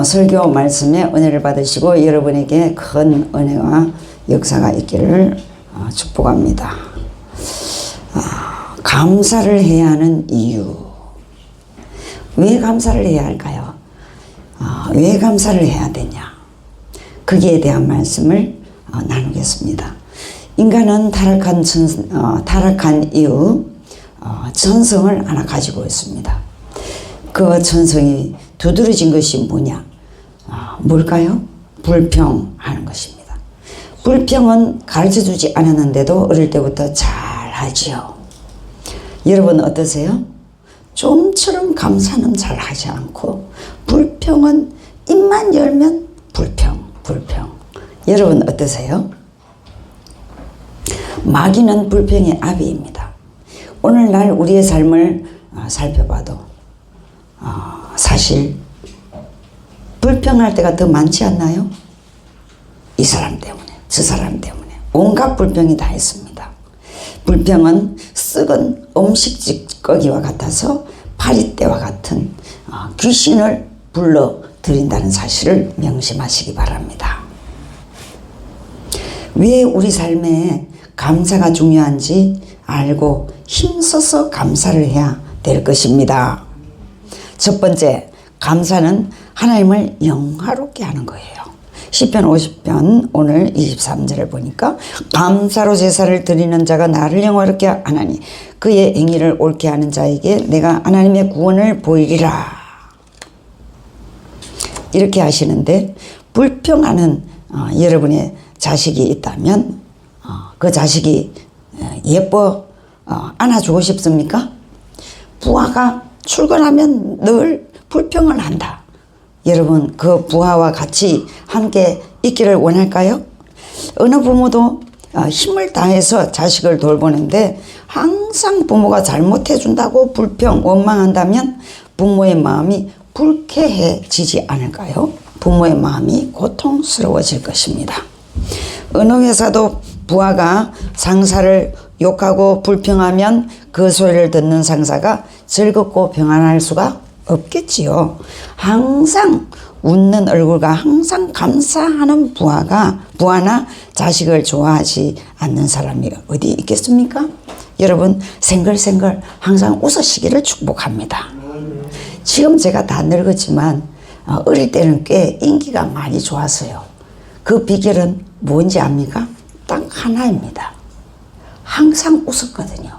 설교 말씀에 은혜를 받으시고 여러분에게 큰 은혜와 역사가 있기를 축복합니다. 감사를 해야 하는 이유. 왜 감사를 해야 할까요? 왜 감사를 해야 되냐? 거기에 대한 말씀을 나누겠습니다. 인간은 타락한 이후 전성을 하나 가지고 있습니다. 그 전성이 두드러진 것이 뭐냐? 뭘까요? 불평하는 것입니다. 불평은 가르쳐주지 않았는데도 어릴 때부터 잘 하지요. 여러분 어떠세요? 좀처럼 감사는 잘 하지 않고 불평은 입만 열면 불평. 여러분 어떠세요? 마귀는 불평의 아비입니다. 오늘날 우리의 삶을 살펴봐도 사실 불평할 때가 더 많지 않나요? 이 사람 때문에 저 사람 때문에 온갖 불평이 다 있습니다. 불평은 썩은 음식 찌꺼기와 같아서 파리떼와 같은 귀신을 불러들인다는 사실을 명심하시기 바랍니다. 왜 우리 삶에 감사가 중요한지 알고 힘써서 감사를 해야 될 것입니다. 첫 번째, 감사는 하나님을 영화롭게 하는 거예요. 시편 50편 오늘 23절을 보니까 감사로 제사를 드리는 자가 나를 영화롭게 하나니 그의 행위를 옳게 하는 자에게 내가 하나님의 구원을 보이리라. 이렇게 하시는데 불평하는 여러분의 자식이 있다면 그 자식이 예뻐 안아주고 싶습니까? 부하가 출근하면 늘 불평을 한다. 여러분 그 부하와 같이 함께 있기를 원할까요? 어느 부모도 힘을 다해서 자식을 돌보는데 항상 부모가 잘못해준다고 불평, 원망한다면 부모의 마음이 불쾌해지지 않을까요? 부모의 마음이 고통스러워질 것입니다. 어느 회사도 부하가 상사를 욕하고 불평하면 그 소리를 듣는 상사가 즐겁고 평안할 수가 없겠지요. 항상 웃는 얼굴과 항상 감사하는 부하나 자식을 좋아하지 않는 사람이 어디 있겠습니까? 여러분 생글생글 항상 웃으시기를 축복합니다. 지금 제가 다 늙었지만 어릴 때는 꽤 인기가 많이 좋았어요. 그 비결은 뭔지 압니까? 딱 하나입니다. 항상 웃었거든요.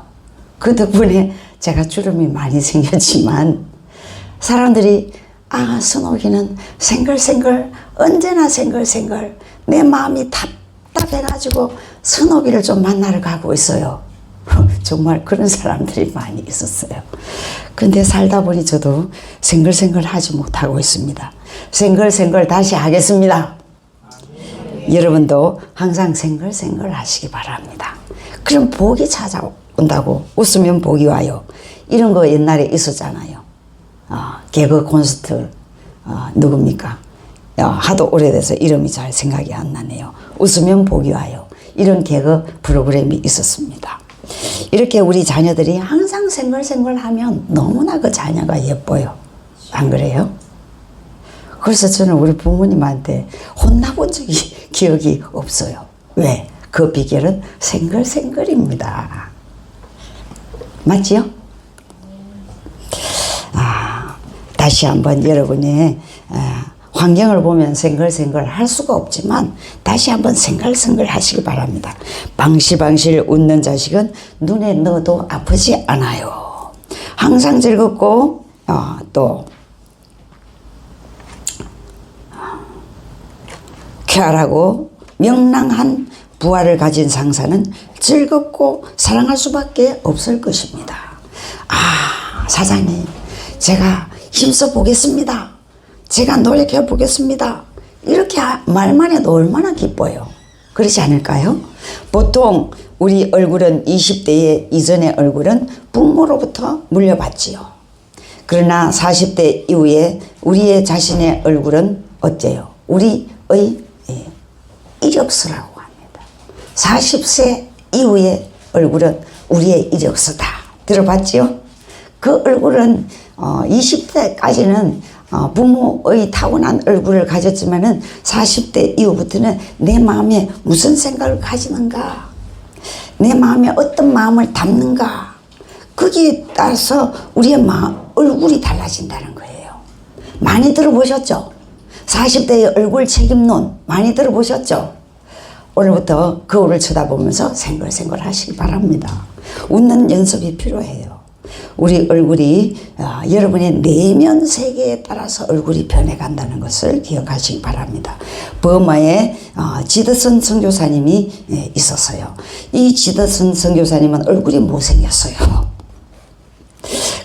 그 덕분에 제가 주름이 많이 생겼지만 사람들이 선옥이는 생글생글 언제나 생글생글 내 마음이 답답해가지고 선옥이를 좀 만나러 가고 있어요. 정말 그런 사람들이 많이 있었어요. 근데 살다 보니 저도 생글생글 하지 못하고 있습니다. 생글생글 다시 하겠습니다. 여러분도 항상 생글생글 하시기 바랍니다. 그럼 복이 찾아온다고. 웃으면 복이 와요. 이런 거 옛날에 있었잖아요. 개그 콘서트 누굽니까? 하도 오래돼서 이름이 잘 생각이 안 나네요. 웃으면 복이 와요. 이런 개그 프로그램이 있었습니다. 이렇게 우리 자녀들이 항상 생글생글 하면 너무나 그 자녀가 예뻐요. 안 그래요? 그래서 저는 우리 부모님한테 혼나본 적이 기억이 없어요. 왜? 그 비결은 생글생글입니다. 맞지요? 다시 한번 여러분의 환경을 보면 생글생글 할 수가 없지만 다시 한번 생글생글 하시기 바랍니다. 방실방실 웃는 자식은 눈에 넣어도 아프지 않아요. 항상 즐겁고 또 쾌활하고 명랑한 부하를 가진 상사는 즐겁고 사랑할 수밖에 없을 것입니다. 사장님 제가 힘써 보겠습니다. 제가 노력해 보겠습니다. 이렇게 말만 해도 얼마나 기뻐요. 그렇지 않을까요? 보통 우리 얼굴은 20대 이전의 얼굴은 부모로부터 물려받지요. 그러나 40대 이후에 우리의 자신의 얼굴은 어때요? 우리의 이력서라고 합니다. 40세 이후의 얼굴은 우리의 이력서다. 들어봤지요? 그 얼굴은 20대까지는 부모의 타고난 얼굴을 가졌지만은 40대 이후부터는 내 마음에 무슨 생각을 가지는가, 내 마음에 어떤 마음을 담는가, 거기에 따라서 우리의 얼굴이 달라진다는 거예요. 많이 들어보셨죠? 40대의 얼굴 책임론 많이 들어보셨죠? 오늘부터 거울을 쳐다보면서 생글생글 하시기 바랍니다. 웃는 연습이 필요해요. 우리 얼굴이 여러분의 내면 세계에 따라서 얼굴이 변해간다는 것을 기억하시기 바랍니다. 버마에 지드슨 선교사님이 있었어요. 이 지드슨 선교사님은 얼굴이 못생겼어요.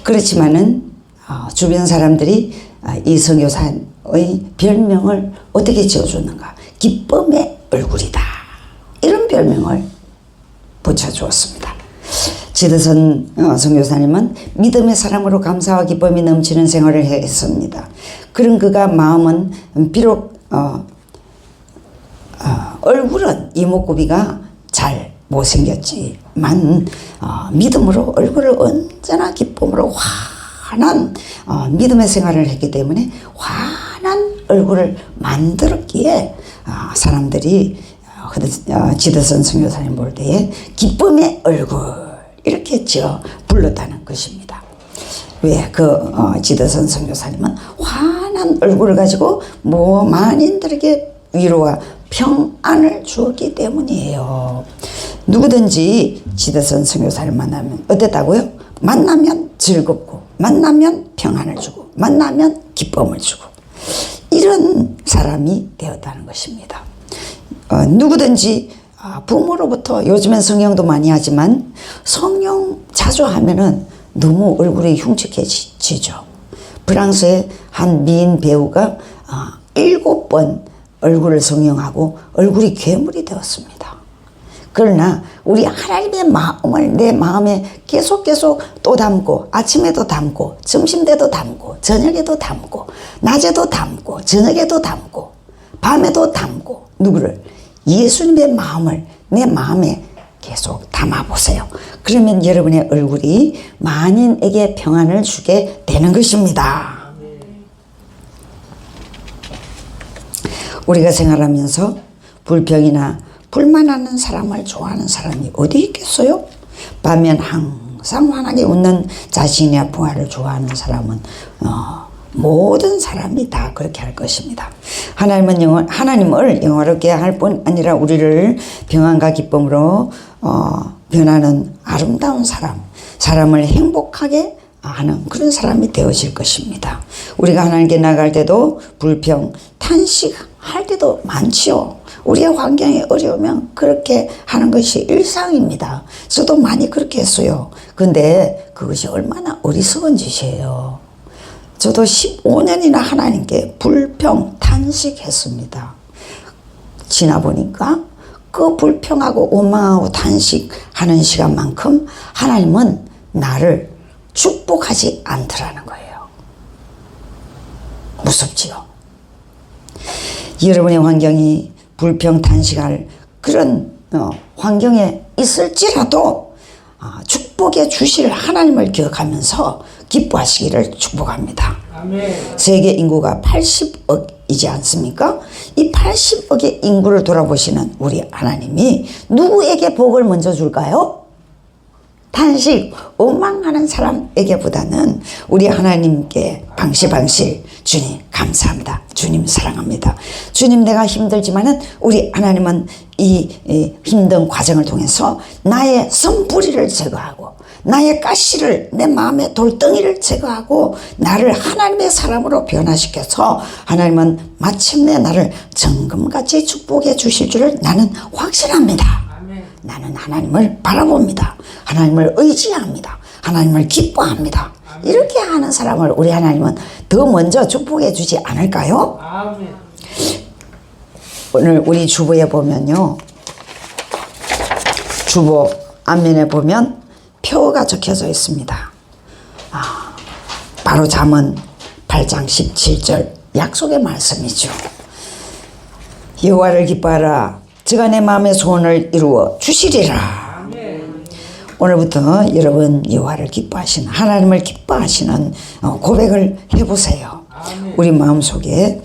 그렇지만은 주변 사람들이 이 선교사의 별명을 어떻게 지어줬는가? 기쁨의 얼굴이다. 이런 별명을 붙여주었습니다. 지드선 선교사님은 믿음의 사랑으로 감사와 기쁨이 넘치는 생활을 했습니다. 그런 그가 마음은 비록 얼굴은 이목구비가 잘 못생겼지만 믿음으로 얼굴을 언제나 기쁨으로 환한 믿음의 생활을 했기 때문에 환한 얼굴을 만들었기에 사람들이 지드선 선교사님 볼 때에 기쁨의 얼굴 이렇게 지어 불렀다는 것입니다. 왜? 지드선 선교사님은 환한 얼굴을 가지고 만인들에게 위로와 평안을 주었기 때문이에요. 누구든지 지드선 선교사를 만나면 어땠다고요? 만나면 즐겁고, 만나면 평안을 주고, 만나면 기쁨을 주고, 이런 사람이 되었다는 것입니다. 누구든지 부모로부터, 요즘엔 성령도 많이 하지만 성령 자주 하면은 너무 얼굴이 흉측해지죠. 프랑스의 한 미인 배우가 7번 얼굴을 성령하고 얼굴이 괴물이 되었습니다. 그러나 우리 하나님의 마음을 내 마음에 계속 또 담고, 아침에도 담고, 점심때도 담고, 저녁에도 담고, 낮에도 담고, 저녁에도 담고, 밤에도 담고, 누구를? 예수님의 마음을 내 마음에 계속 담아보세요. 그러면 여러분의 얼굴이 만인에게 평안을 주게 되는 것입니다. 우리가 생활하면서 불평이나 불만하는 사람을 좋아하는 사람이 어디 있겠어요? 반면 항상 환하게 웃는 자신의 부하를 좋아하는 사람은 모든 사람이 다 그렇게 할 것입니다. 하나님을 영화롭게 할 뿐 아니라 우리를 평안과 기쁨으로 변하는 아름다운 사람을 행복하게 하는 그런 사람이 되어질 것입니다. 우리가 하나님께 나갈 때도 불평, 탄식할 때도 많지요. 우리의 환경이 어려우면 그렇게 하는 것이 일상입니다. 저도 많이 그렇게 했어요. 근데 그것이 얼마나 어리석은 짓이에요. 저도 15년이나 하나님께 불평, 탄식했습니다. 지나보니까 그 불평하고 원망하고 탄식하는 시간만큼 하나님은 나를 축복하지 않더라는 거예요. 무섭지요. 여러분의 환경이 불평, 탄식할 그런 환경에 있을지라도 축복해 주실 하나님을 기억하면서 기뻐하시기를 축복합니다. 아멘. 세계 인구가 80억이지 않습니까? 이 80억의 인구를 돌아보시는 우리 하나님이 누구에게 복을 먼저 줄까요? 탄식, 원망하는 사람에게보다는 우리 하나님께 방실방실 주님 감사합니다. 주님 사랑합니다. 주님 내가 힘들지만은 우리 하나님은 이 힘든 과정을 통해서 나의 선뿌리를 제거하고 나의 가시를 내 마음의 돌덩이를 제거하고 나를 하나님의 사람으로 변화시켜서 하나님은 마침내 나를 정금같이 축복해 주실 줄을 나는 확신합니다. 나는 하나님을 바라봅니다. 하나님을 의지합니다. 하나님을 기뻐합니다. 이렇게 하는 사람을 우리 하나님은 더 먼저 축복해 주지 않을까요? 아멘. 오늘 우리 주보에 보면요. 주보 앞면에 보면 표가 적혀져 있습니다. 바로 잠언 8장 17절 약속의 말씀이죠. 여호와를 기뻐하라. 저가 내 마음의 소원을 이루어 주시리라. 아멘. 오늘부터 여러분 여호와를 기뻐하시는 하나님을 기뻐하시는 고백을 해보세요. 아멘. 우리 마음속에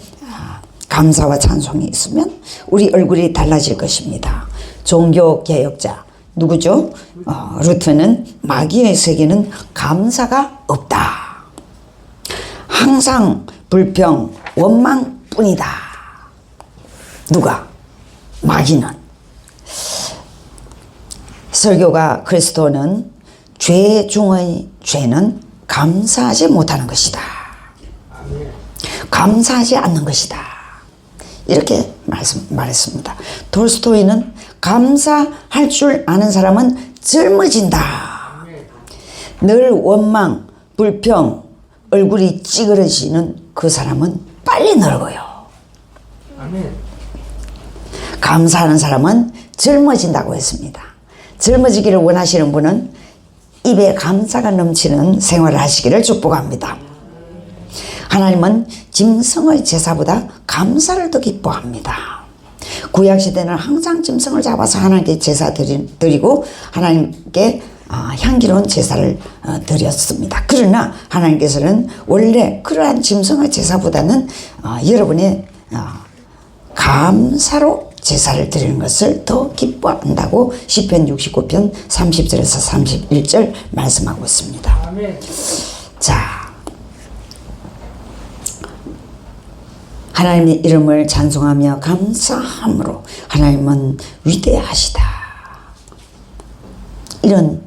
감사와 찬송이 있으면 우리 얼굴이 달라질 것입니다. 종교개혁자 누구죠? 루터는 마귀의 세계는 감사가 없다. 항상 불평, 원망뿐이다. 누가? 마귀는. 설교가 그리스도는 죄 중의 죄는 감사하지 못하는 것이다. 감사하지 않는 것이다. 이렇게 말했습니다. 톨스토이는 감사할 줄 아는 사람은 젊어진다. 늘 원망, 불평, 얼굴이 찌그러지는 그 사람은 빨리 늙어요. 감사하는 사람은 젊어진다고 했습니다. 젊어지기를 원하시는 분은 입에 감사가 넘치는 생활을 하시기를 축복합니다. 하나님은 짐승의 제사보다 감사를 더 기뻐합니다. 구약시대는 항상 짐승을 잡아서 하나님께 제사 드리고 하나님께 향기로운 제사를 드렸습니다. 그러나 하나님께서는 원래 그러한 짐승의 제사보다는 여러분의 감사로 제사를 드리는 것을 더 기뻐한다고 시편 69편 30절에서 31절 말씀하고 있습니다. 아멘. 자, 하나님의 이름을 찬송하며 감사함으로 하나님은 위대하시다. 이런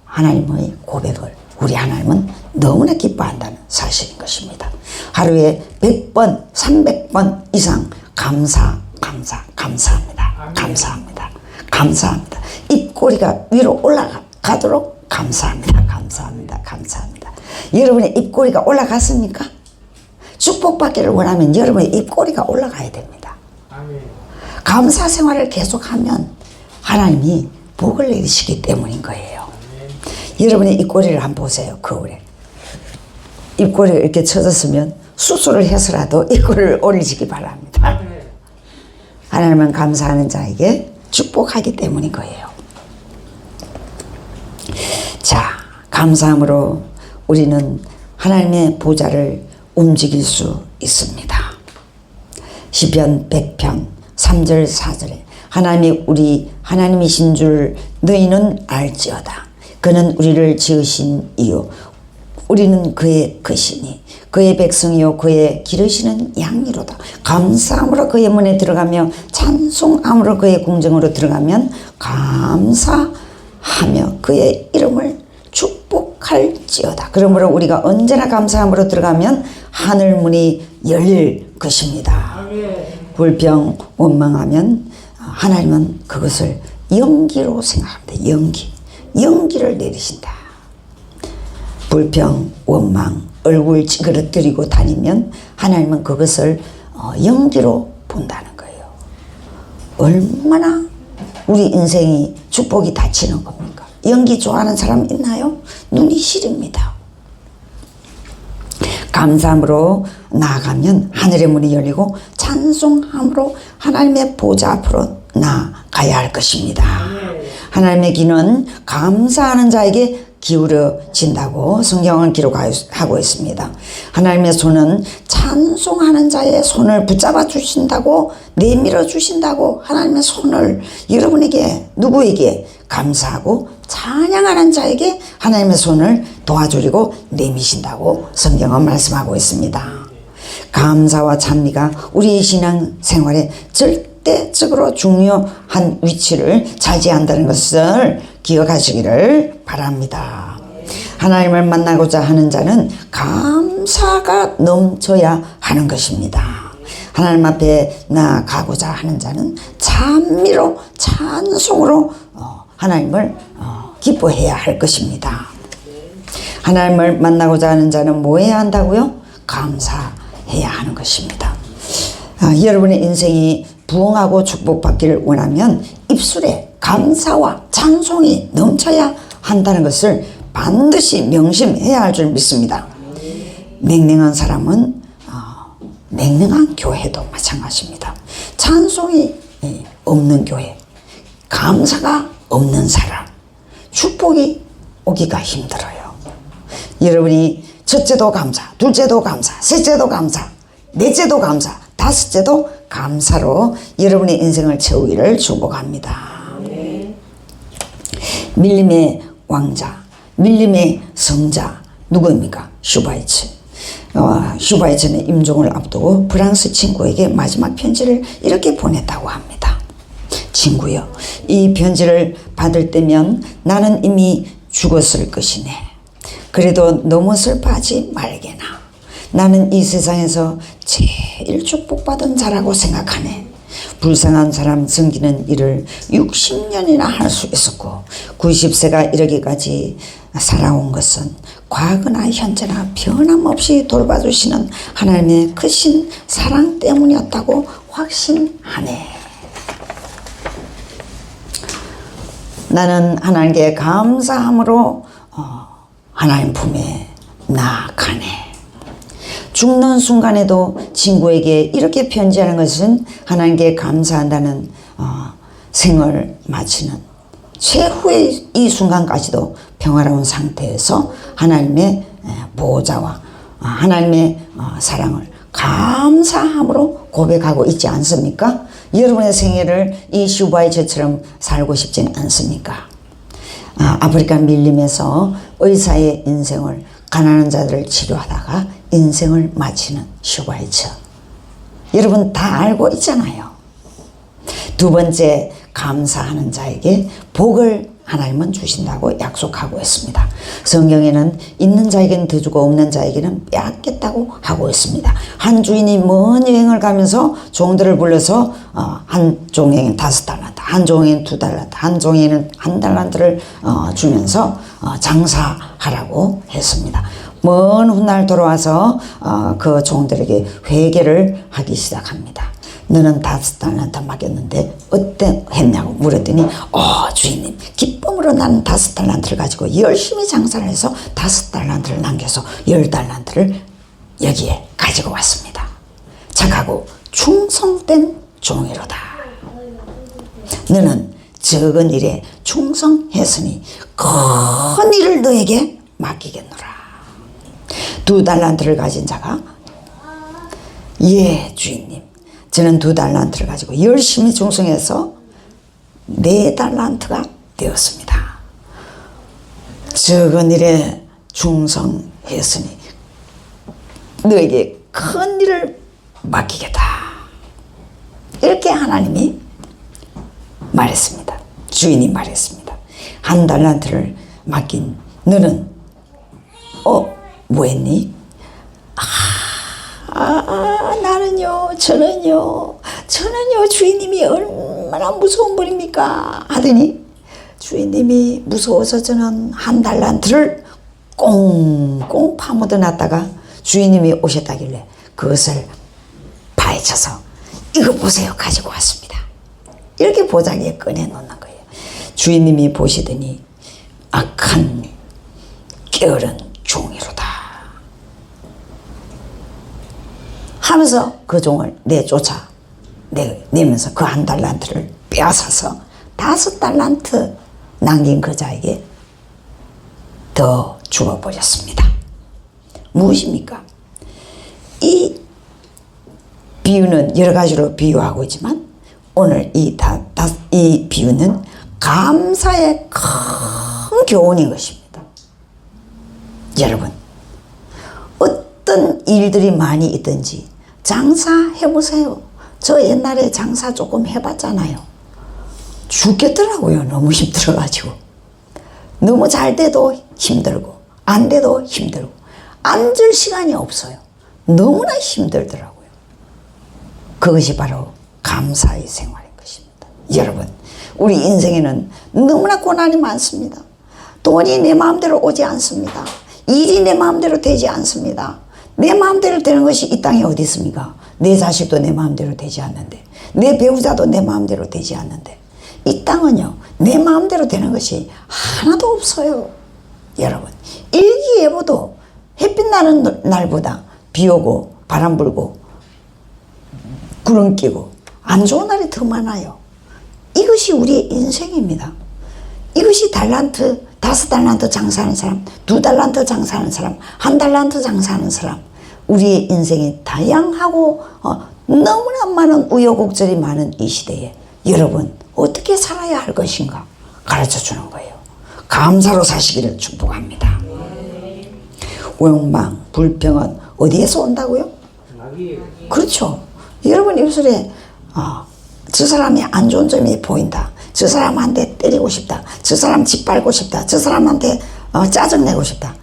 하나님의 고백을 우리 하나님은 너무나 기뻐한다는 사실인 것입니다. 하루에 100번, 300번 이상 감사합니다. 감사합니다. 감사합니다. 입꼬리가 위로 올라가도록 감사합니다. 여러분의 입꼬리가 올라갔습니까? 축복받기를 원하면 여러분의 입꼬리가 올라가야 됩니다. 감사 생활을 계속하면 하나님이 복을 내리시기 때문인 거예요. 여러분의 입꼬리를 한번 보세요. 거울에 입꼬리가 이렇게 쳐졌으면 수술을 해서라도 입꼬리를 올리시기 바랍니다. 하나님은 감사하는 자에게 축복하기 때문인 거예요. 자, 감사함으로 우리는 하나님의 보좌를 움직일 수 있습니다. 시편 100편 3절 4절에 하나님이신 줄 너희는 알지어다. 그는 우리를 지으신 이유 우리는 그의 것이니 그의 백성이요 그의 기르시는 양이로다. 감사함으로 그의 문에 들어가며 찬송함으로 그의 궁정으로 들어가면 감사하며 그의 이름을 축복할지어다. 그러므로 우리가 언제나 감사함으로 들어가면 하늘 문이 열릴 것입니다. 불평 원망하면 하나님은 그것을 연기로 생각합니다. 연기를 내리신다. 불평 원망 얼굴 찌그러뜨리고 다니면 하나님은 그것을 연기로 본다는 거예요. 얼마나 우리 인생이 축복이 닫히는 겁니까? 연기 좋아하는 사람 있나요? 눈이 시립니다. 감사함으로 나아가면 하늘의 문이 열리고 찬송함으로 하나님의 보좌 앞으로 나아가야 할 것입니다. 하나님의 귀는 감사하는 자에게 기울어진다고 성경은 기록하고 있습니다. 하나님의 손은 찬송하는 자의 손을 붙잡아 주신다고 내밀어 주신다고 하나님의 손을 여러분에게 누구에게 감사하고 찬양하는 자에게 하나님의 손을 도와주리고 내미신다고 성경은 말씀하고 있습니다. 감사와 찬미가 우리의 신앙 생활에 절대적으로 중요한 위치를 차지한다는 것을 기억하시기를 바랍니다. 하나님을 만나고자 하는 자는 감사가 넘쳐야 하는 것입니다. 하나님 앞에 나아가고자 하는 자는 찬미로 찬송으로 하나님을 기뻐해야 할 것입니다. 하나님을 만나고자 하는 자는 뭐 해야 한다고요? 감사해야 하는 것입니다. 여러분의 인생이 부흥하고 축복받기를 원하면 입술에 감사와 찬송이 넘쳐야 한다는 것을 반드시 명심해야 할 줄 믿습니다. 냉랭한 사람은 냉랭한 교회도 마찬가지입니다. 찬송이 없는 교회, 감사가 없는 사람, 축복이 오기가 힘들어요. 여러분이 첫째도 감사, 둘째도 감사, 셋째도 감사, 넷째도 감사, 다섯째도 감사로 여러분의 인생을 채우기를 축복합니다. 밀림의 왕자, 밀림의 성자 누구입니까? 슈바이츠. 슈바이츠는 임종을 앞두고 프랑스 친구에게 마지막 편지를 이렇게 보냈다고 합니다. 친구여, 이 편지를 받을 때면 나는 이미 죽었을 것이네. 그래도 너무 슬퍼하지 말게나. 나는 이 세상에서 제일 축복받은 자라고 생각하네. 불쌍한 사람 섬기는 일을 60년이나 할 수 있었고 90세가 이르기까지 살아온 것은 과거나 현재나 변함없이 돌봐주시는 하나님의 크신 사랑 때문이었다고 확신하네. 나는 하나님께 감사함으로 하나님 품에 나아가네. 죽는 순간에도 친구에게 이렇게 편지하는 것은 하나님께 감사한다는 생을 마치는 최후의 이 순간까지도 평화로운 상태에서 하나님의 보호자와 하나님의 사랑을 감사함으로 고백하고 있지 않습니까? 여러분의 생애를 이 슈바이처처럼 살고 싶지는 않습니까? 아프리카 밀림에서 의사의 인생을 가난한 자들을 치료하다가 인생을 마치는 슈바이처. 여러분 다 알고 있잖아요. 두 번째, 감사하는 자에게 복을 하나님은 주신다고 약속하고 있습니다. 성경에는 있는 자에게는 더 주고 없는 자에게는 빼앗겠다고 하고 있습니다. 한 주인이 먼 여행을 가면서 종들을 불러서 한 종에게는 5달란트, 한 종에게는 2달란트, 한 종에게는 1달란트를 주면서 장사하라고 했습니다. 먼 훗날 돌아와서 그 종들에게 회개를 하기 시작합니다. 너는 5달란트 맡겼는데 어때 했냐고 물었더니 주인님, 기쁨으로 나는 5달란트를 가지고 열심히 장사를 해서 5달란트를 남겨서 10달란트를 여기에 가지고 왔습니다. 착하고 충성된 종이로다. 너는 적은 일에 충성했으니 큰 일을 너에게 맡기겠노라. 2달란트를 가진 자가 예 주인님, 저는 2달란트를 가지고 열심히 충성해서 4달란트가 되었습니다. 적은 일에 충성했으니 너에게 큰 일을 맡기겠다. 이렇게 하나님이 말했습니다. 주인이 말했습니다. 1달란트를 맡긴 너는 뭐 했니? 나는요, 저는요 주인님이 얼마나 무서운 분입니까? 하더니 주인님이 무서워서 저는 1달란트를 꽁꽁 파묻어 놨다가 주인님이 오셨다길래 그것을 파헤쳐서 이거 보세요, 가지고 왔습니다. 이렇게 보자기에 꺼내 놓는 거예요. 주인님이 보시더니 악한 게으른 종이로다 하면서 그 종을 내면서 그 1달란트를 빼앗아서 5달란트 남긴 그 자에게 더 주어버렸습니다. 무엇입니까? 이 비유는 여러 가지로 비유하고 있지만 오늘 이 비유는 감사의 큰 교훈인 것입니다. 여러분, 어떤 일들이 많이 있든지 장사해보세요. 저 옛날에 장사 조금 해봤잖아요. 죽겠더라고요. 너무 힘들어가지고. 너무 잘 돼도 힘들고 안 돼도 힘들고 앉을 시간이 없어요. 너무나 힘들더라고요. 그것이 바로 감사의 생활인 것입니다. 여러분, 우리 인생에는 너무나 고난이 많습니다. 돈이 내 마음대로 오지 않습니다. 일이 내 마음대로 되지 않습니다. 내 마음대로 되는 것이 이 땅에 어디 있습니까? 내 자식도 내 마음대로 되지 않는데, 내 배우자도 내 마음대로 되지 않는데, 이 땅은요, 내 마음대로 되는 것이 하나도 없어요. 여러분, 일기예보도 햇빛 나는 날보다 비 오고 바람 불고 구름 끼고 안 좋은 날이 더 많아요. 이것이 우리의 인생입니다. 이것이 달란트 5달란트 장사하는 사람, 2달란트 장사하는 사람, 1달란트 장사하는 사람. 우리의 인생이 다양하고 너무나 많은 우여곡절이 많은 이 시대에 여러분 어떻게 살아야 할 것인가 가르쳐 주는 거예요. 감사로 사시기를 축복합니다. 원망, 불평은 어디에서 온다고요? 그렇죠. 여러분 입술에 저 사람이 안 좋은 점이 보인다. 저 사람한테 때리고 싶다. 저 사람 짓밟고 싶다. 저 사람한테 짜증내고 싶다.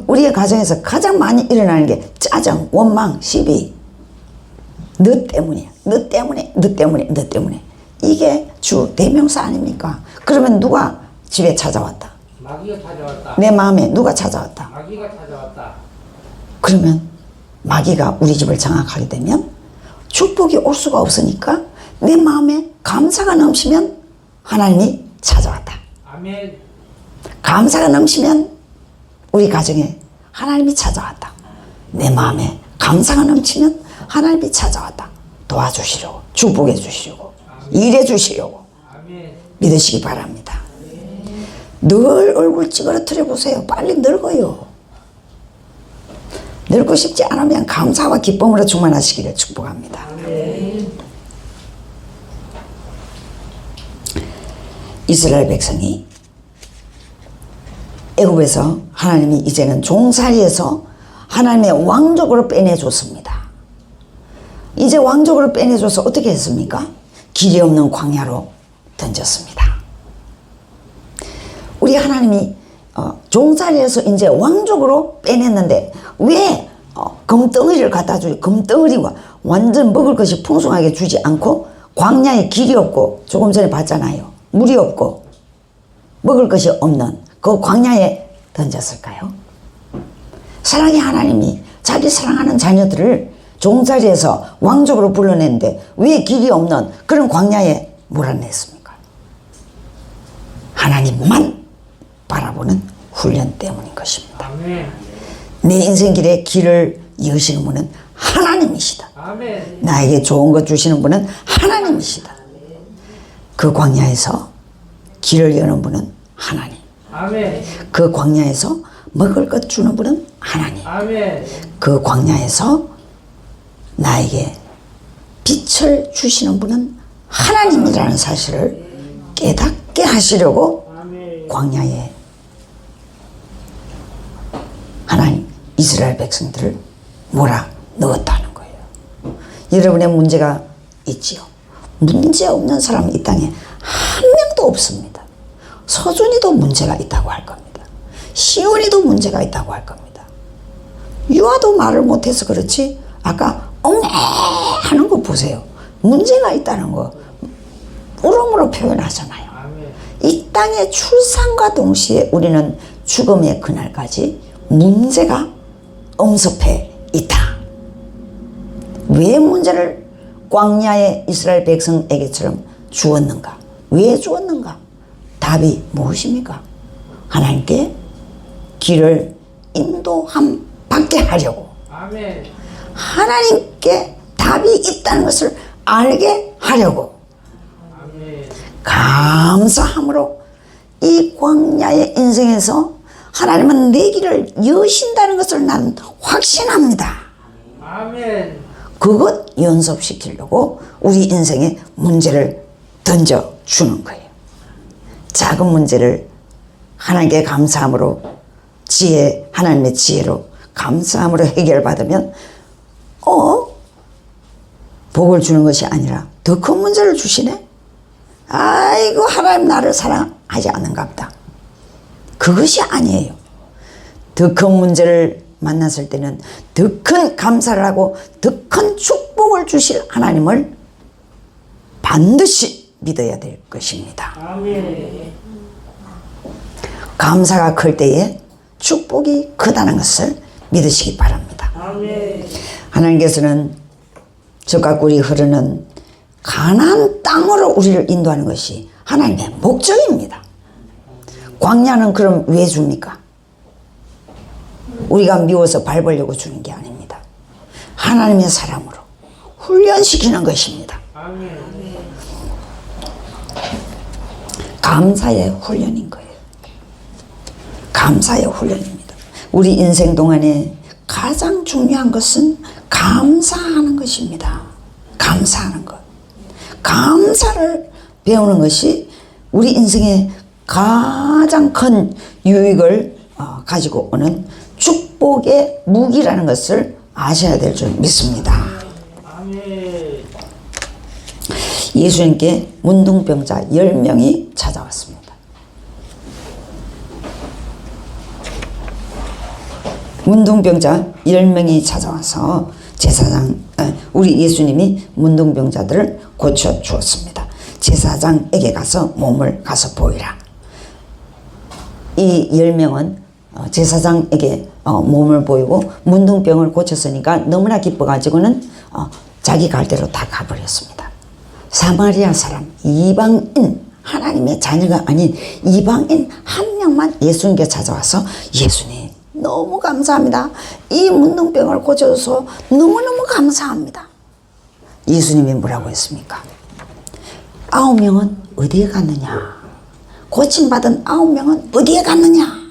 우리의 가정에서 가장 많이 일어나는 게 짜증, 원망, 시비. 너 때문이야. 너 때문에, 너 때문에, 너 때문에. 이게 주 대명사 아닙니까? 그러면 누가 집에 찾아왔다? 마귀가 찾아왔다. 내 마음에 누가 찾아왔다? 마귀가 찾아왔다. 그러면 마귀가 우리 집을 장악하게 되면 축복이 올 수가 없으니까 내 마음에 감사가 넘치면 하나님이 찾아왔다. 아멘. 감사가 넘치면 우리 가정에 하나님이 찾아왔다. 내 마음에 감사가 넘치면 하나님이 찾아왔다. 도와주시려고, 축복해 주시려고, 일해 주시려고 아멘. 믿으시기 바랍니다. 늘 얼굴 찌그러뜨려 보세요. 빨리 늙어요. 늙고 싶지 않으면 감사와 기쁨으로 충만하시기를 축복합니다. 이스라엘 백성이 애굽에서 하나님이 이제는 종살이에서 하나님의 왕족으로 빼내줬습니다. 이제 왕족으로 빼내줘서 어떻게 했습니까? 길이 없는 광야로 던졌습니다. 우리 하나님이 종살이에서 이제 왕족으로 빼냈는데 왜 금덩어리를 갖다 주지? 금덩어리와 완전 먹을 것이 풍성하게 주지 않고 광야에 길이 없고 조금 전에 봤잖아요. 물이 없고 먹을 것이 없는 그 광야에 던졌을까요? 사랑의 하나님이 자기 사랑하는 자녀들을 종살이에서 왕족으로 불러냈는데 왜 길이 없는 그런 광야에 몰아냈습니까? 하나님만 바라보는 훈련 때문인 것입니다. 아멘. 내 인생길에 길을 여시는 분은 하나님이시다. 아멘. 나에게 좋은 것 주시는 분은 하나님이시다. 그 광야에서 길을 여는 분은 하나님. 아멘. 그 광야에서 먹을 것 주는 분은 하나님. 아멘. 그 광야에서 나에게 빛을 주시는 분은 하나님이라는 사실을 깨닫게 하시려고 아멘. 광야에 하나님 이스라엘 백성들을 몰아 넣었다는 거예요. 여러분의 문제가 있지요. 문제 없는 사람이 이 땅에 한 명도 없습니다. 서준이도 문제가 있다고 할 겁니다. 시온이도 문제가 있다고 할 겁니다. 유아도 말을 못해서 그렇지 아까 엉애 하는 거 보세요. 문제가 있다는 거 울음으로 표현하잖아요. 아멘. 이 땅의 출산과 동시에 우리는 죽음의 그날까지 문제가 엄습해 있다. 왜 문제를 광야의 이스라엘 백성에게처럼 주었는가? 왜 주었는가? 답이 무엇입니까? 하나님께 길을 인도함 받게 하려고. 아멘. 하나님께 답이 있다는 것을 알게 하려고. 아멘. 감사함으로 이 광야의 인생에서 하나님은 내 길을 여신다는 것을 나는 확신합니다. 아멘. 그것 연습시키려고 우리 인생에 문제를 던져주는 거예요. 작은 문제를 하나님께 감사함으로 하나님의 지혜로 감사함으로 해결받으면 복을 주는 것이 아니라 더 큰 문제를 주시네. 아이고 하나님 나를 사랑하지 않는가 보다. 그것이 아니에요. 더 큰 문제를 만났을 때는 더 큰 감사를 하고 더 큰 축복을 주실 하나님을 반드시 믿어야 될 것입니다. 아멘. 감사가 클 때에 축복이 크다는 것을 믿으시기 바랍니다. 아멘. 하나님께서는 젖과 꿀이 흐르는 가나안 땅으로 우리를 인도하는 것이 하나님의 목적입니다. 광야는 그럼 왜 줍니까? 우리가 미워서 밟으려고 주는 게 아닙니다. 하나님의 사람으로 훈련시키는 것입니다. 아멘. 감사의 훈련인 거예요. 감사의 훈련입니다. 우리 인생 동안에 가장 중요한 것은 감사하는 것입니다. 감사하는 것. 감사를 배우는 것이 우리 인생의 가장 큰 유익을 가지고 오는 축복의 무기라는 것을 아셔야 될 줄 믿습니다. 아멘. 예수님께 문둥병자 10명이 찾아왔습니다. 문둥병자 10명이 찾아와서 우리 예수님이 문둥병자들을 고쳐주었습니다. 제사장에게 가서 몸을 가서 보이라. 이 10명은 제사장에게 몸을 보이고 문둥병을 고쳤으니까 너무나 기뻐가지고는 자기 갈 대로 다 가버렸습니다. 사마리아 사람, 이방인, 하나님의 자녀가 아닌 이방인 한 명만 예수님께 찾아와서 예수님 너무 감사합니다. 이 문둥병을 고쳐줘서 너무너무 감사합니다. 예수님이 뭐라고 했습니까? 9명은 어디에 갔느냐? 고침받은 9명은 어디에 갔느냐?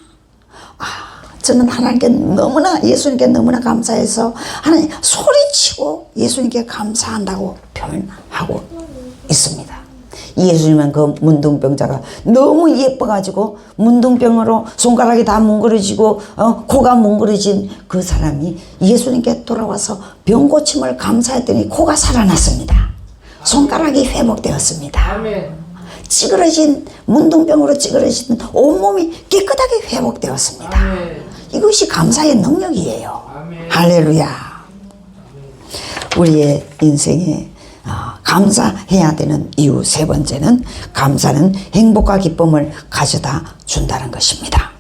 저는 하나님께 너무나 예수님께 너무나 감사해서 하나님 소리치고 예수님께 감사한다고 표현하고 있습니다. 예수님은 그 문둥병자가 너무 예뻐가지고 문둥병으로 손가락이 다 뭉그러지고 코가 뭉그러진 그 사람이 예수님께 돌아와서 병 고침을 감사했더니 코가 살아났습니다. 손가락이 회복되었습니다. 아멘. 찌그러진 문둥병으로 찌그러진 온몸이 깨끗하게 회복되었습니다. 아멘. 이것이 감사의 능력이에요. 아멘. 할렐루야. 우리의 인생에 감사해야 되는 이유 세 번째는 감사는 행복과 기쁨을 가져다 준다는 것입니다.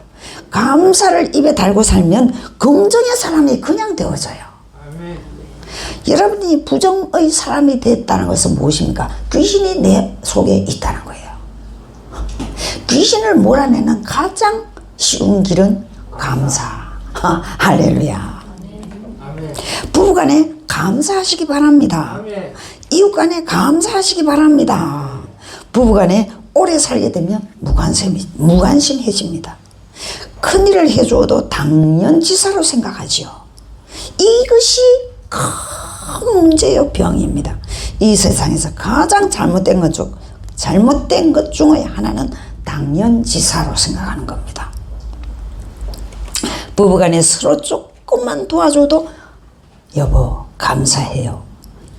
감사를 입에 달고 살면 긍정의 사람이 그냥 되어져요. 아멘. 여러분이 부정의 사람이 됐다는 것은 무엇입니까? 귀신이 내 속에 있다는 거예요. 귀신을 몰아내는 가장 쉬운 길은 감사. 할렐루야. 아멘. 부부간에 감사하시기 바랍니다. 아멘. 이웃간에 감사하시기 바랍니다. 부부간에 오래 살게 되면 무관심해집니다. 큰일을 해주어도 당연지사로 생각하지요. 이것이 큰 문제요, 병입니다. 이 세상에서 가장 잘못된 것 중에 하나는 당연지사로 생각하는 겁니다. 부부간에 서로 조금만 도와줘도 여보 감사해요,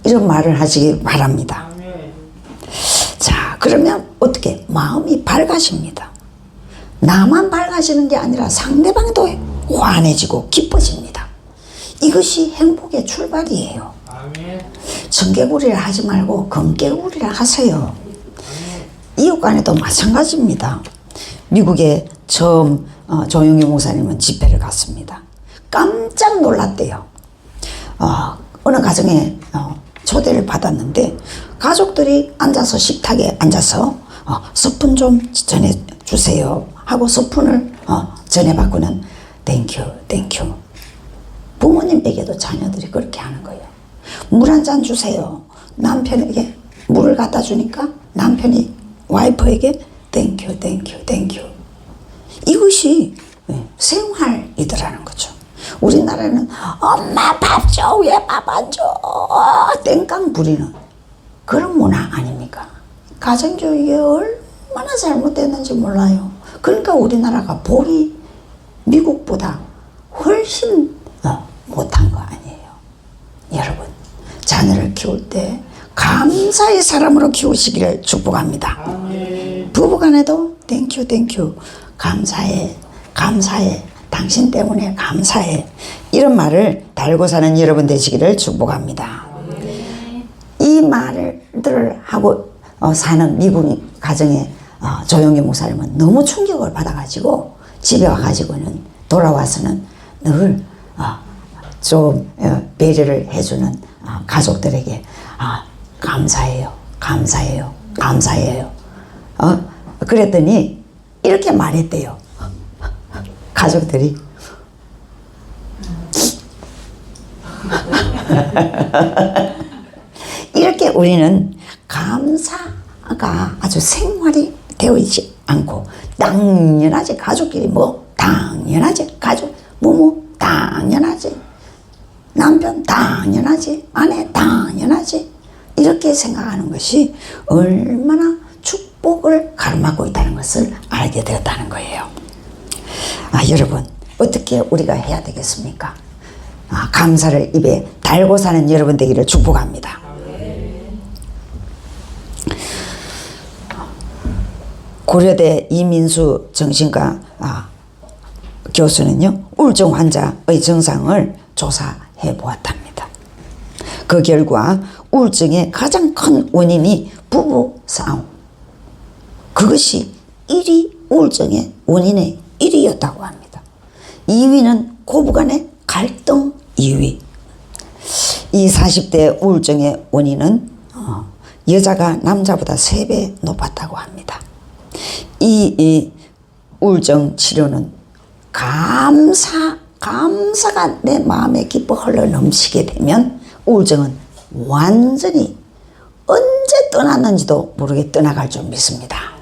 이런 말을 하시기 바랍니다. 아멘. 자, 그러면 어떻게? 마음이 밝아집니다. 나만 밝아지는 게 아니라 상대방도 환해지고 기뻐집니다. 이것이 행복의 출발이에요. 아멘. 청개구리를 하지 말고 금개구리를 하세요. 이웃 간에도 마찬가지입니다. 미국에 처음 조영기 목사님은 집회를 갔습니다. 깜짝 놀랐대요. 어느 가정에 초대를 받았는데 가족들이 앉아서 식탁에 앉아서 스푼 좀 전해주세요 하고 스푼을 전해받고는 땡큐 땡큐. 부모님에게도 자녀들이 그렇게 하는 거예요. 물 한 잔 주세요. 남편에게 물을 갖다 주니까 남편이 와이프에게 땡큐 땡큐 땡큐. 이것이 생활이더라는 거죠. 우리나라는 엄마 밥 줘, 왜 밥 안 줘, 땡깡 부리는 그런 문화 아닙니까? 가정교육이 얼마나 잘못됐는지 몰라요. 그러니까 우리나라가 복이 미국보다 훨씬 못한 거 아니에요. 여러분, 자녀를 키울 때 감사의 사람으로 키우시기를 축복합니다. 아멘. 부부간에도 땡큐 땡큐, 감사해 감사해, 당신 때문에 감사해, 이런 말을 달고 사는 여러분 되시기를 축복합니다. 이 말들을 하고 사는 미국 가정의 조영기 목사님은 너무 충격을 받아가지고 집에 와가지고는 돌아와서는 늘 좀 배려를 해주는 가족들에게 감사해요, 감사해요, 감사해요. 그랬더니 이렇게 말했대요. 가족들이 이렇게 우리는 감사가 아주 생활이 되어 있지 않고 당연하지, 가족끼리 뭐 당연하지. 가족, 부모 당연하지. 남편 당연하지. 아내 당연하지. 이렇게 생각하는 것이 얼마나 축복을 가로막고 있다는 것을 알게 되었다는 거예요. 여러분, 어떻게 우리가 해야 되겠습니까? 감사를 입에 달고 사는 여러분 되기를 축복합니다. 고려대 이민수 정신과 교수는요, 우울증 환자의 증상을 조사해 보았답니다. 그 결과 우울증의 가장 큰 원인이 부부 싸움. 그것이 1위, 우울증의 원인의 1위였다고 합니다. 2위는 고부간의 갈등 2위. 이 40대 우울증의 원인은 여자가 남자보다 3배 높았다고 합니다. 이 우울증 치료는 감사가 내 마음에 깊어 흘러 넘치게 되면 우울증은 완전히 언제 떠났는지도 모르게 떠나갈 줄 믿습니다.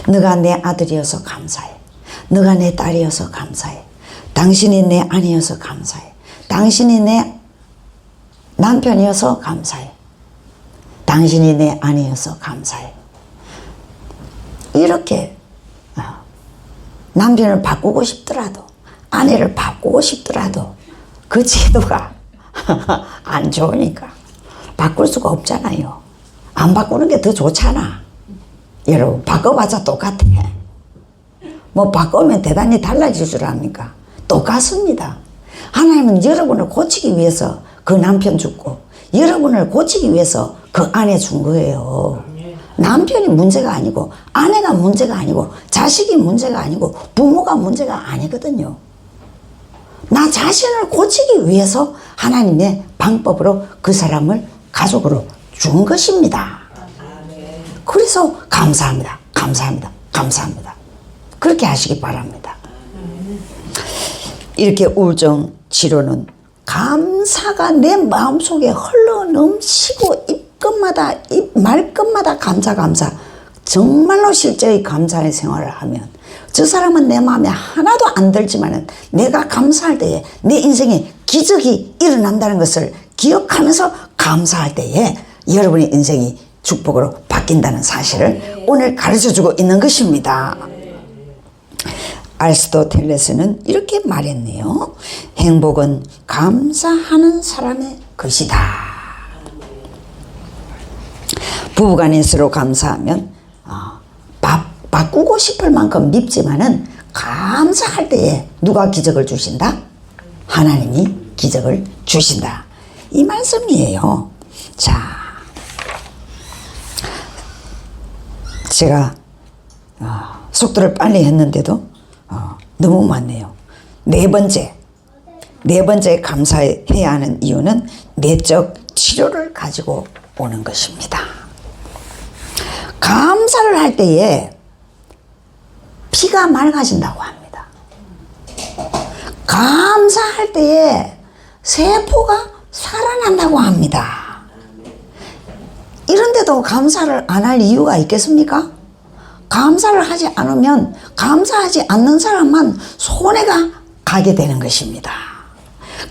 너가 내 아들이어서 감사해. 너가 내 딸이어서 감사해. 당신이 내 아내여서 감사해. 당신이 내 남편이어서 감사해. 당신이 내 아내여서 감사해. 이렇게 남편을 바꾸고 싶더라도, 아내를 바꾸고 싶더라도 그 제도가 안 좋으니까 바꿀 수가 없잖아요. 안 바꾸는 게 더 좋잖아. 여러분, 바꿔봤자 똑같아. 뭐 바꾸면 대단히 달라질 줄 압니까? 똑같습니다. 하나님은 여러분을 고치기 위해서 그 남편 죽고, 여러분을 고치기 위해서 그 아내 준 거예요. 남편이 문제가 아니고, 아내가 문제가 아니고, 자식이 문제가 아니고, 부모가 문제가 아니거든요. 나 자신을 고치기 위해서 하나님의 방법으로 그 사람을 가족으로 준 것입니다. 그래서 감사합니다. 감사합니다. 감사합니다. 그렇게 하시기 바랍니다. 이렇게 우울증 치료는 감사가 내 마음속에 흘러 넘치고 말끝마다 감사. 정말로 실제의 감사의 생활을 하면 저 사람은 내 마음에 하나도 안 들지만은 내가 감사할 때에 내 인생에 기적이 일어난다는 것을 기억하면서 감사할 때에 여러분의 인생이 축복으로 바뀐다는 사실을 오늘 가르쳐주고 있는 것입니다. 아리스토텔레스는 이렇게 말했네요. 행복은 감사하는 사람의 것이다. 부부간에 서로 감사하면 바꾸고 싶을 만큼 밉지만은 감사할 때에 누가 기적을 주신다? 하나님이 기적을 주신다. 이 말씀이에요. 자, 제가 속도를 빨리 했는데도 너무 많네요. 네 번째 감사해야 하는 이유는 내적 치료를 가지고 오는 것입니다. 감사를 할 때에 피가 맑아진다고 합니다. 감사할 때에 세포가 살아난다고 합니다. 이런데도 감사를 안 할 이유가 있겠습니까? 감사를 하지 않으면 감사하지 않는 사람만 손해가 가게 되는 것입니다.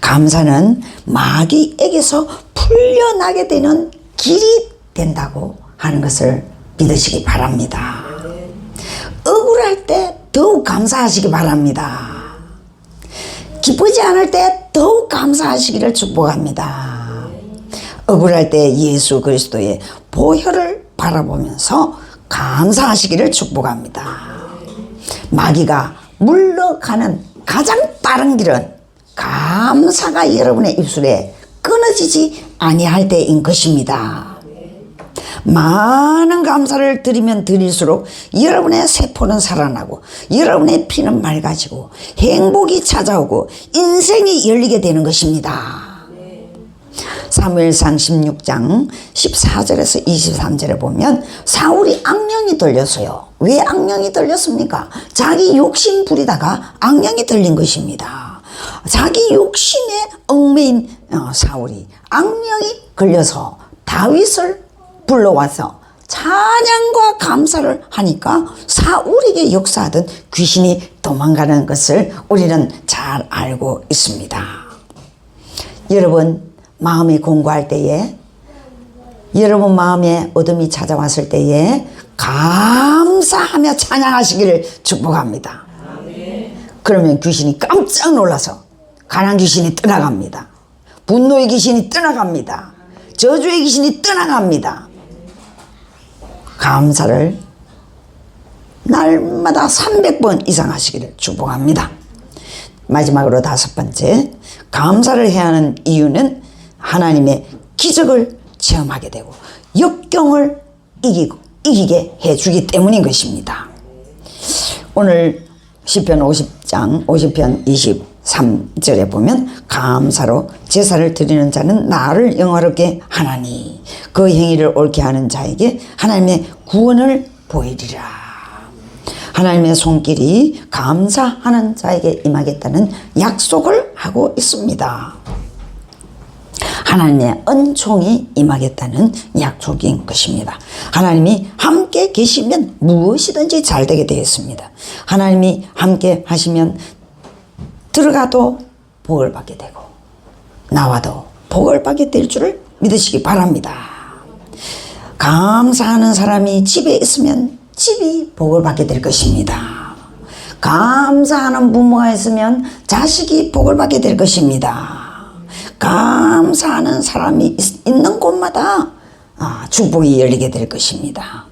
감사는 마귀에게서 풀려나게 되는 길이 된다고 하는 것을 믿으시기 바랍니다. 억울할 때 더욱 감사하시기 바랍니다. 기쁘지 않을 때 더욱 감사하시기를 축복합니다. 억울할 때 예수 그리스도의 보혈을 바라보면서 감사하시기를 축복합니다. 마귀가 물러가는 가장 빠른 길은 감사가 여러분의 입술에 끊어지지 아니할 때인 것입니다. 많은 감사를 드리면 드릴수록 여러분의 세포는 살아나고 여러분의 피는 맑아지고 행복이 찾아오고 인생이 열리게 되는 것입니다. 사무엘상 16장 14절에서 23절에 보면 사울이 악령이 들렸어요. 왜 악령이 들렸습니까? 자기 욕심 부리다가 악령이 들린 것입니다. 자기 욕심에 얽매인 사울이 악령이 걸려서 다윗을 불러와서 찬양과 감사를 하니까 사울에게 역사하던 귀신이 도망가는 것을 우리는 잘 알고 있습니다. 여러분 마음이 공고할 때에, 여러분 마음에 어둠이 찾아왔을 때에 감사하며 찬양하시기를 축복합니다. 그러면 귀신이 깜짝 놀라서 가난 귀신이 떠나갑니다. 분노의 귀신이 떠나갑니다. 저주의 귀신이 떠나갑니다. 감사를 날마다 300번 이상 하시기를 축복합니다. 마지막으로 5번째, 감사를 해야 하는 이유는 하나님의 기적을 체험하게 되고 역경을 이기게 해주기 때문인 것입니다. 오늘 시편 50장 50편 23절에 보면 감사로 제사를 드리는 자는 나를 영화롭게 하나니 그 행위를 옳게 하는 자에게 하나님의 구원을 보이리라. 하나님의 손길이 감사하는 자에게 임하겠다는 약속을 하고 있습니다. 하나님의 은총이 임하겠다는 약속인 것입니다. 하나님이 함께 계시면 무엇이든지 잘 되게 되어 있습니다. 하나님이 함께 하시면 들어가도 복을 받게 되고 나와도 복을 받게 될 줄을 믿으시기 바랍니다. 감사하는 사람이 집에 있으면 집이 복을 받게 될 것입니다. 감사하는 부모가 있으면 자식이 복을 받게 될 것입니다. 감사하는 사람이 있는 곳마다 축복이 열리게 될 것입니다.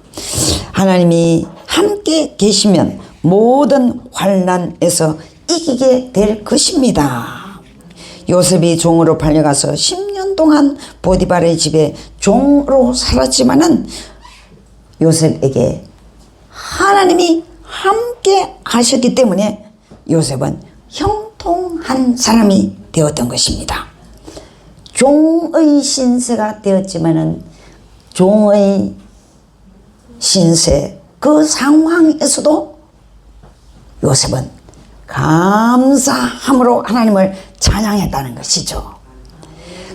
하나님이 함께 계시면 모든 환난에서 이기게 될 것입니다. 요셉이 종으로 팔려가서 10년 동안 보디발의 집에 종으로 살았지만은 요셉에게 하나님이 함께 하셨기 때문에 요셉은 형통한 사람이 되었던 것입니다. 종의 신세가 되었지만은 종의 신세 그 상황에서도 요셉은 감사함으로 하나님을 찬양했다는 것이죠.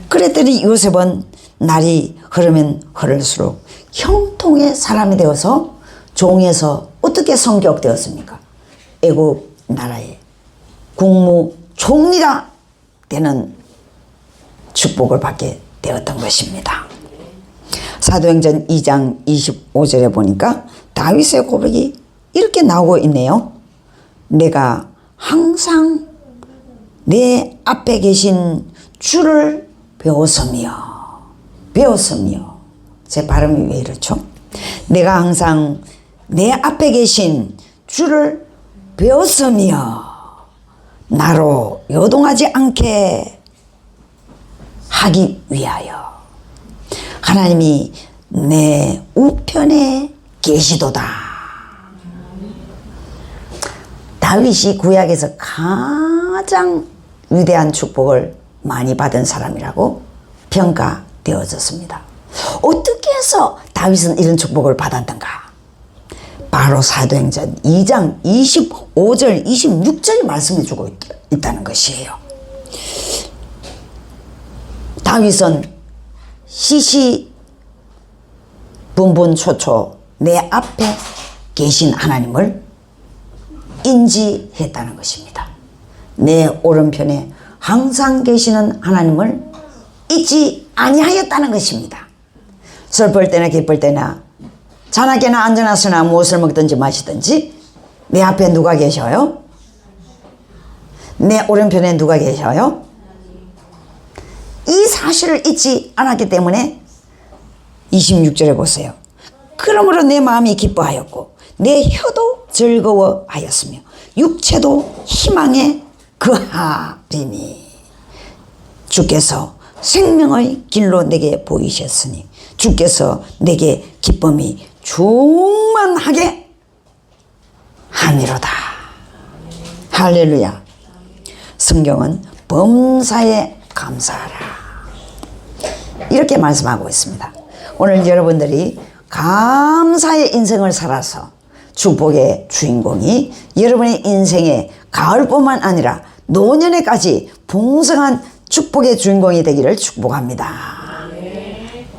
그랬더니 요셉은 날이 흐르면 흐를수록 형통의 사람이 되어서 종에서 어떻게 성격되었습니까? 애굽 나라의 국무총리가 되는 축복을 받게 되었던 것입니다. 사도행전 2장 25절에 보니까 다윗의 고백이 이렇게 나오고 있네요. 내가 항상 내 앞에 계신 주를 배웠으며 제 발음이 왜 이렇죠? 내가 항상 내 앞에 계신 주를 배웠으며 나로 요동하지 않게 하기 위하여 하나님이 내 우편에 계시도다. 다윗이 구약에서 가장 위대한 축복을 많이 받은 사람이라고 평가되어졌습니다. 어떻게 해서 다윗은 이런 축복을 받았던가? 바로 사도행전 2장 25절 26절 말씀해 주고 있다는 것이에요. 다윗은 시시 분분초초 내 앞에 계신 하나님을 인지했다는 것입니다. 내 오른편에 항상 계시는 하나님을 잊지 아니하였다는 것입니다. 슬플 때나 기쁠 때나 자나깨나 앉아나서나 무엇을 먹든지 마시든지 내 앞에 누가 계셔요? 내 오른편에 누가 계셔요? 이 사실을 잊지 않았기 때문에 26절에 보세요. 그러므로 내 마음이 기뻐하였고 내 혀도 즐거워하였으며 육체도 희망에 거하리니 주께서 생명의 길로 내게 보이셨으니 주께서 내게 기쁨이 충만하게 하미로다. 할렐루야. 성경은 범사에 감사하라 이렇게 말씀하고 있습니다. 오늘 여러분들이 감사의 인생을 살아서 축복의 주인공이 여러분의 인생의 가을뿐만 아니라 노년에까지 풍성한 축복의 주인공이 되기를 축복합니다.